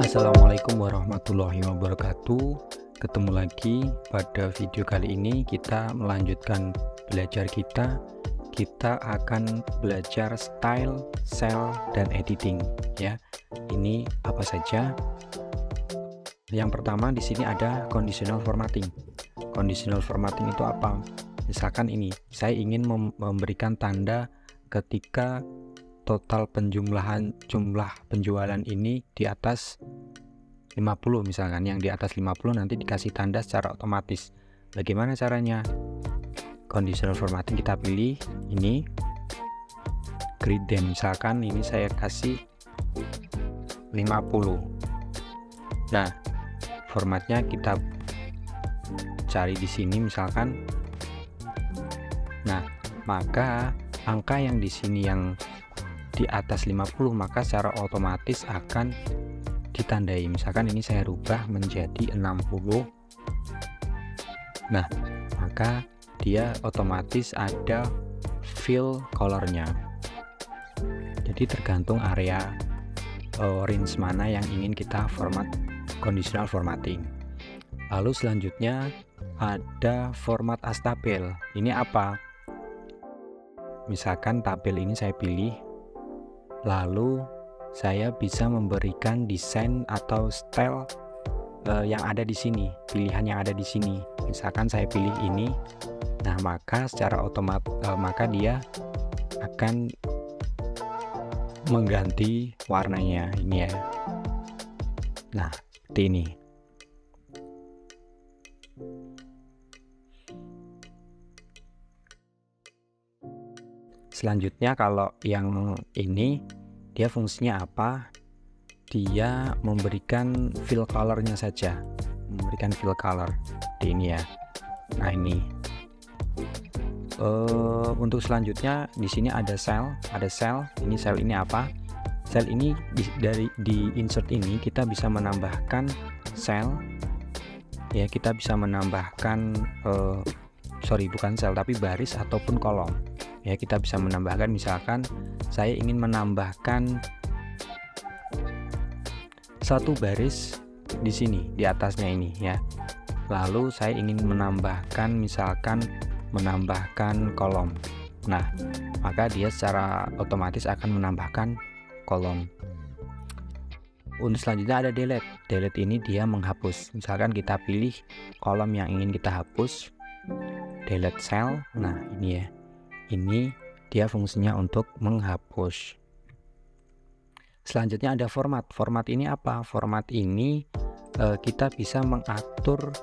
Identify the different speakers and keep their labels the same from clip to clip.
Speaker 1: Assalamualaikum warahmatullahi wabarakatuh. Ketemu lagi pada video kali ini kita melanjutkan belajar kita. Kita akan belajar style, cell, dan editing ya. Ini apa saja? Yang pertama di sini ada conditional formatting. Conditional formatting itu apa? Misalkan ini, saya ingin memberikan tanda ketika total jumlah penjualan ini di atas 50, misalkan yang di atas 50 nanti dikasih tanda secara otomatis. Bagaimana caranya? Conditional formatting kita pilih ini grid them, misalkan ini saya kasih 50. Nah, formatnya kita cari di sini misalkan. Nah, maka angka yang di sini yang di atas 50 maka secara otomatis akan ditandai. Misalkan ini saya rubah menjadi 60. Nah, maka dia otomatis ada fill colornya. Jadi tergantung area range mana yang ingin kita format, conditional formatting. Lalu selanjutnya ada format as tabel. Ini apa? Misalkan tabel ini saya pilih, lalu saya bisa memberikan desain atau style yang ada di sini, pilihan yang ada di sini. Misalkan saya pilih ini, nah maka secara otomatis maka dia akan mengganti warnanya ini ya. Nah, seperti ini. Selanjutnya kalau yang ini dia fungsinya apa? Dia memberikan fill colornya saja, memberikan fill color di ini ya. Nah ini untuk selanjutnya di sini ada cell. Ini cell ini apa? Cell ini di insert ini kita bisa menambahkan cell ya, kita bisa menambahkan bukan cell tapi baris ataupun kolom ya. Kita bisa menambahkan, misalkan saya ingin menambahkan satu baris di sini di atasnya ini ya, lalu saya ingin menambahkan kolom. Nah, maka dia secara otomatis akan menambahkan kolom. Untuk selanjutnya ada delete ini dia menghapus. Misalkan kita pilih kolom yang ingin kita hapus, delete cell. Nah ini ya, ini dia fungsinya untuk menghapus. Selanjutnya ada format ini apa? Format ini kita bisa mengatur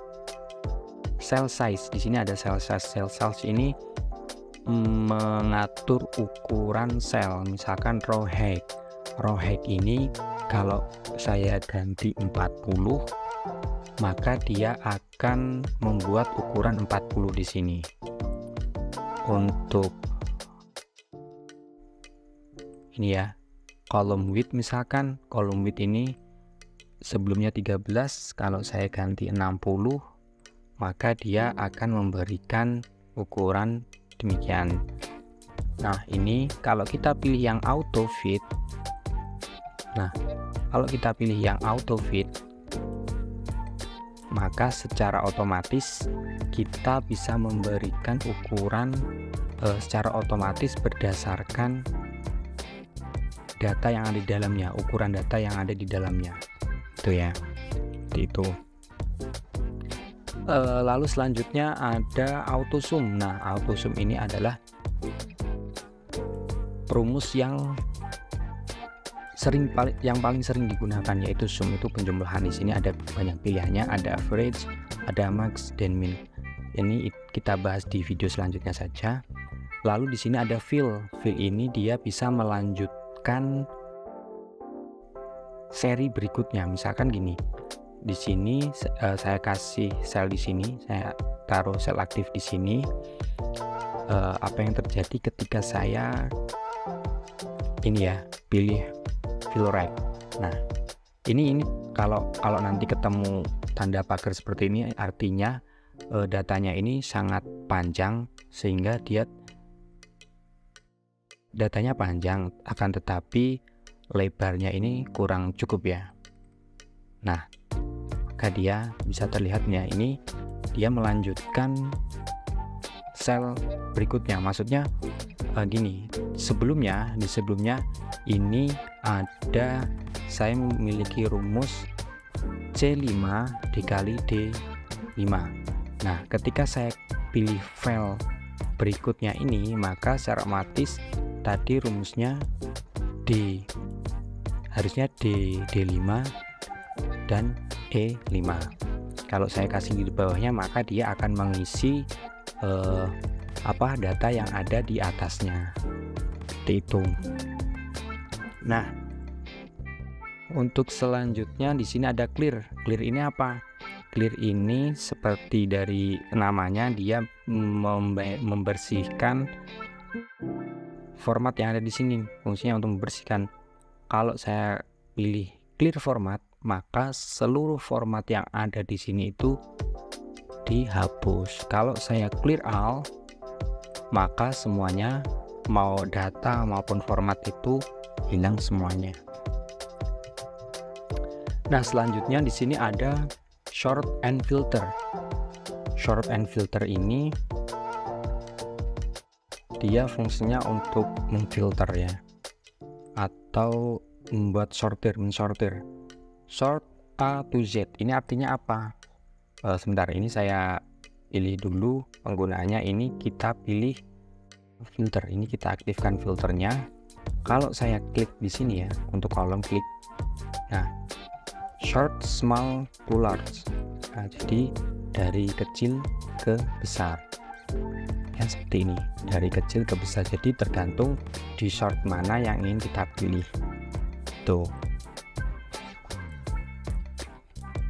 Speaker 1: cell size. Di sini ada cell size ini mengatur ukuran sel. Misalkan row height ini kalau saya ganti 40 maka dia akan membuat ukuran 40 di sini. Untuk ini ya, column width, misalkan column width ini sebelumnya 13, kalau saya ganti 60 maka dia akan memberikan ukuran demikian. Nah ini kalau kita pilih yang auto fit, maka secara otomatis kita bisa memberikan ukuran secara otomatis berdasarkan data yang ada di dalamnya, ukuran data yang ada di dalamnya itu ya, itu. Lalu selanjutnya ada auto zoom. Nah, auto zoom ini adalah rumus yang paling sering digunakan, yaitu zoom itu penjumlahan. Di sini ada banyak pilihannya, ada average, ada max dan min. Ini kita bahas di video selanjutnya saja. Lalu di sini ada fill ini dia bisa melanjutkan seri berikutnya. Misalkan gini, di sini saya kasih sel di sini, saya taruh sel aktif di sini. Apa yang terjadi ketika saya ini ya, pilih fill right. Nah ini kalau nanti ketemu tanda pagar seperti ini, artinya datanya ini sangat panjang sehingga datanya panjang, akan tetapi lebarnya ini kurang cukup ya. Nah, maka dia bisa terlihat ya, ini dia melanjutkan sel berikutnya. Maksudnya gini, di sebelumnya ini ada, saya memiliki rumus C5 dikali D5. Nah, ketika saya pilih file berikutnya ini, maka secara otomatis tadi rumusnya harusnya D5 dan E5. Kalau saya kasih di bawahnya, maka dia akan mengisi data yang ada di atasnya. Seperti itu. Nah, untuk selanjutnya di sini ada clear. Clear ini apa? Clear ini seperti dari namanya, dia membersihkan format yang ada di sini. Fungsinya untuk membersihkan. Kalau saya pilih clear format, maka seluruh format yang ada di sini itu dihapus. Kalau saya clear all, maka semuanya, mau data maupun format itu hilang semuanya. Nah, selanjutnya di sini ada sort and filter. Sort and filter ini dia fungsinya untuk memfilter ya, atau membuat mensortir. Sort A to Z ini artinya apa? Sebentar, ini saya pilih dulu penggunaannya. Ini kita pilih filter, ini kita aktifkan filternya. Kalau saya klik di sini ya, untuk kolom klik, nah, short small to large. Nah, jadi dari kecil ke besar ya, seperti ini, dari kecil ke besar. Jadi tergantung di short mana yang ingin kita pilih tuh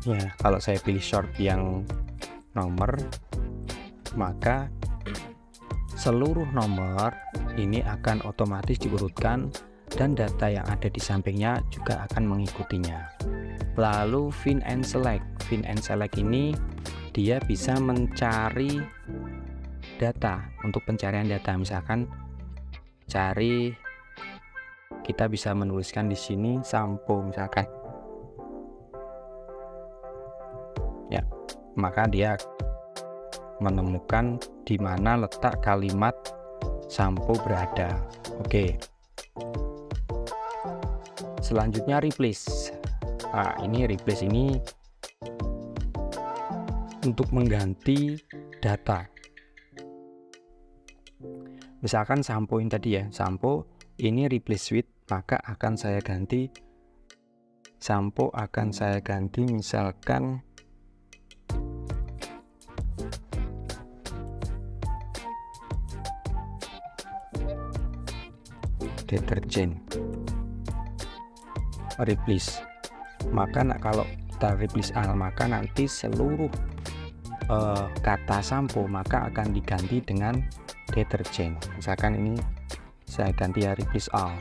Speaker 1: ya. Kalau saya pilih short yang nomor, maka seluruh nomor ini akan otomatis diurutkan dan data yang ada di sampingnya juga akan mengikutinya. Lalu find and select. Find and select ini dia bisa mencari data. Untuk pencarian data, misalkan cari, kita bisa menuliskan di sini sampo misalkan ya, maka dia menemukan di mana letak kalimat sampo berada. Oke. Selanjutnya replace. Nah, ini replace ini untuk mengganti data. Misalkan sampo ini tadi ya, sampo ini replace with, maka akan saya ganti sampo, akan saya ganti misalkan deterjen. Replace, maka kalau kita replace all, maka nanti seluruh kata sampo maka akan diganti dengan deterjen. Misalkan ini saya ganti ya, replace all.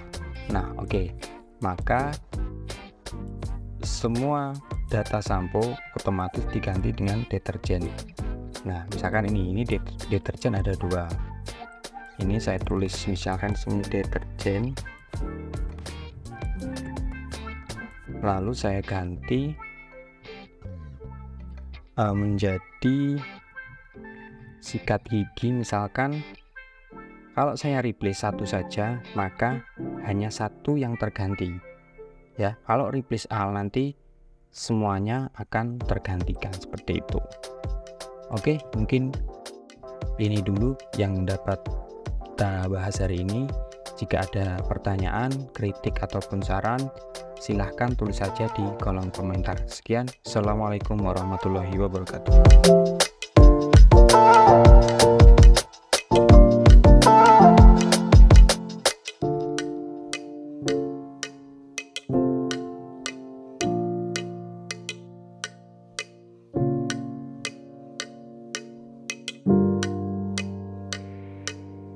Speaker 1: Nah, oke. Maka semua data sampo otomatis diganti dengan deterjen. Nah, misalkan ini deterjen ada 2. Ini saya tulis misalkan deterjen, lalu saya ganti menjadi sikat gigi misalkan. Kalau saya replace satu saja, maka hanya satu yang terganti ya. Kalau replace all, nanti semuanya akan tergantikan seperti itu. Oke, mungkin ini dulu yang dapat kita bahas hari ini. Jika ada pertanyaan, kritik ataupun saran, silahkan tulis saja di kolom komentar. Sekian, assalamualaikum warahmatullahi wabarakatuh.